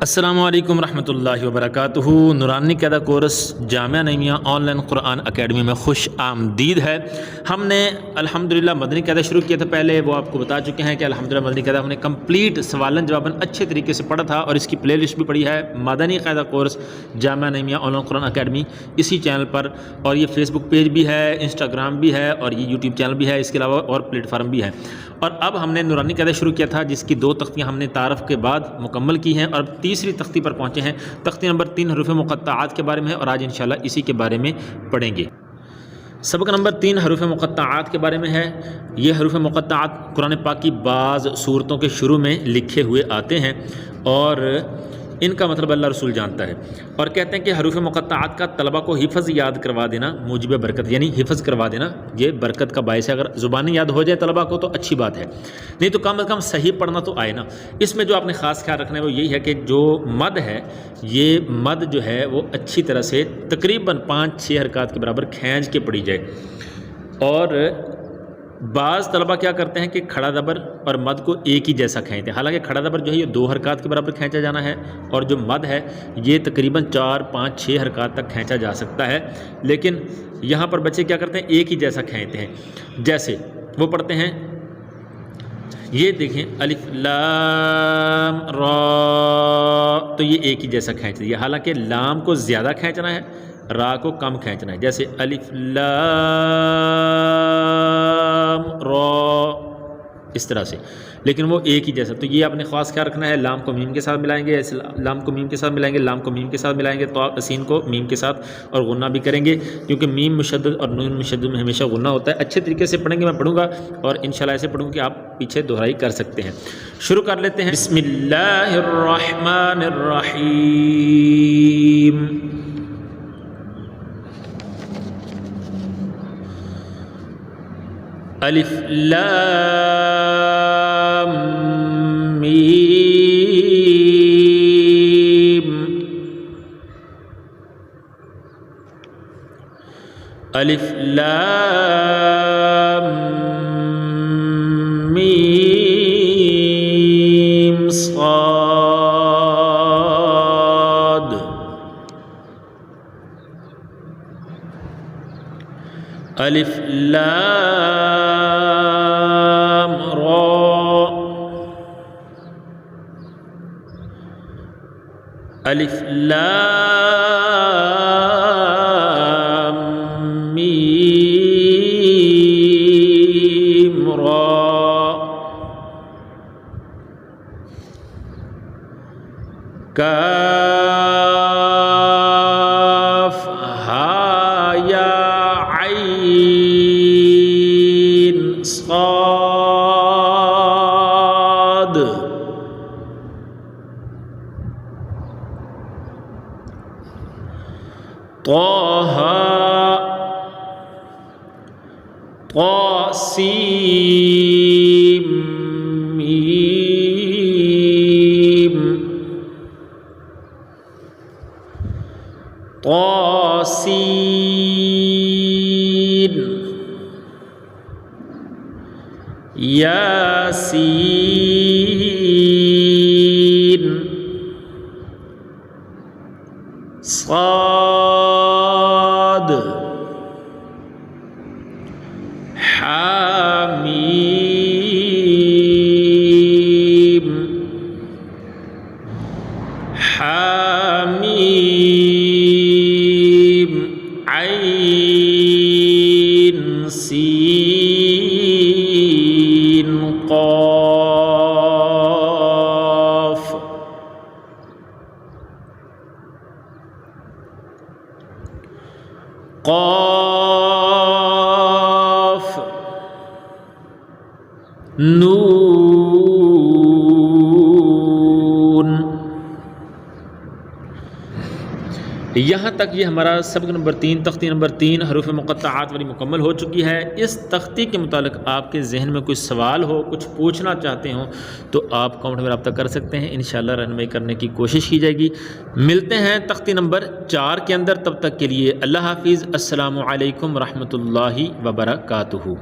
अस्सलामु अलैकुम रहमतुल्लाहि व बरकातुहू। Noorani Qaida course Jamia Naeemia online Quran academy में खुश आमदीद है। हमने अल्हम्दुलिल्लाह मदनी क़ायदा शुरू किया था, पहले वो आपको बता चुके हैं कि अल्हम्दुलिल्लाह मदनी क़ायदा हमने कंप्लीट सवालन जवाबन अच्छे तरीके से पढ़ा था और इसकी प्ले लिस्ट भी पड़ी है Madani Qaida course Jamia Naeemia online Quran academy इसी चैनल पर। और ये फेसबुक पेज भी है, इंस्टाग्राम भी है और ये यूट्यूब चैनल भी है, इसके अलावा और प्लेटफार्म भी है। और अब हमने नूरानी क़ायदा शुरू किया था जिसकी 2 तख्तियाँ हमने तारफ़ के बाद मुकम्मल की हैं और तीसरी तख्ती पर पहुँचे हैं। तख्ती नंबर 3 हरूफ़ मुक़त्तआत के बारे में है और आज इंशाल्लाह इसी के बारे में पढ़ेंगे। सबक नंबर 3 हरूफ़ मुक़त्तआत के बारे में है। ये हरूफ़ मुक़त्तआत कुरान पाक की बाज़ सूरतों के शुरू में लिखे हुए आते हैं और इनका मतलब अल्लाह रसूल जानता है। और कहते हैं कि हरूफ़ मुक़त्तआत का तलबा को हिफ़्ज़ याद करवा देना मूजिब बरकत, यानी हिफ़्ज़ करवा देना ये बरकत का बायस है। अगर ज़ुबानी याद हो जाए तलबा को तो अच्छी बात है, नहीं तो कम से कम सही पढ़ना तो आए ना। इसमें जो आपने ख़ास ख्याल रखना है वो यही है कि जो मद है, ये मद जो है वो अच्छी तरह से तकरीबन 5-6 हरकत के बराबर खींच के पढ़ी जाए। और बाज़ तलबा क्या करते हैं कि खड़ा दबर और मद को एक ही जैसा खींचते हैं। हालांकि खड़ा दबर जो है ये 2 हरकत के बराबर खींचा जाना है और जो मद है ये तकरीबन 4-5-6 हरकत तक खींचा जा सकता है। लेकिन यहाँ पर बच्चे क्या करते हैं, एक ही जैसा खींचते हैं। जैसे वो पढ़ते हैं, ये देखें अलिफ लाम रा, तो ये एक ही जैसा खींच दिया। हालांकि लाम को ज़्यादा खींचना है, रा को कम खींचना है। जैसे अलिफ लाम रा, इस तरह से, लेकिन वो एक ही जैसा। तो ये आपने ख़ास ख्याल रखना है। लाम को मीम के साथ मिलाएंगे, ऐसे लाम को मीम के साथ मिलाएंगे, लाम को मीम के साथ मिलाएंगे, तो सीन को मीम के साथ और गुन्ना भी करेंगे, क्योंकि मीम मुशद्दद और नून मुशद्दद में हमेशा गुन्ना होता है। अच्छे तरीके से पढ़ेंगे, मैं पढ़ूंगा और इंशाल्लाह ऐसे पढ़ूंगा कि आप पीछे दोहराई कर सकते हैं। शुरू कर लेते हैं। बिस्मिल्लाहिर्रहमानिर्रहीम। अलिफ लाम मीम, अलिफ लाम मीम साद, अलिफ लाम रा, अलिफ लाम मीम रा, काफ हा या आइन साद, ताहा तासीम मीम, तासीन यासीन साद, हामीम हामीम, आइन सीन क़ाफ, क़ाफ नून। यहाँ तक ये हमारा सबक नंबर 3 तख्ती नंबर 3 हरूफ़ मुक़त्तआत वाली मुकम्मल हो चुकी है। इस तख्ती के मुतालिक आपके जहन में कोई सवाल हो, कुछ पूछना चाहते हो तो आप कमेंट में रब्ता कर सकते हैं। इंशाअल्लाह रहनुमाई करने की कोशिश की जाएगी। मिलते हैं तख्ती नंबर 4 के अंदर, तब तक के लिए अल्लाह हाफिज़। अस्सलामु अलैकुम रहमतुल्लाहि व बरकातुहू।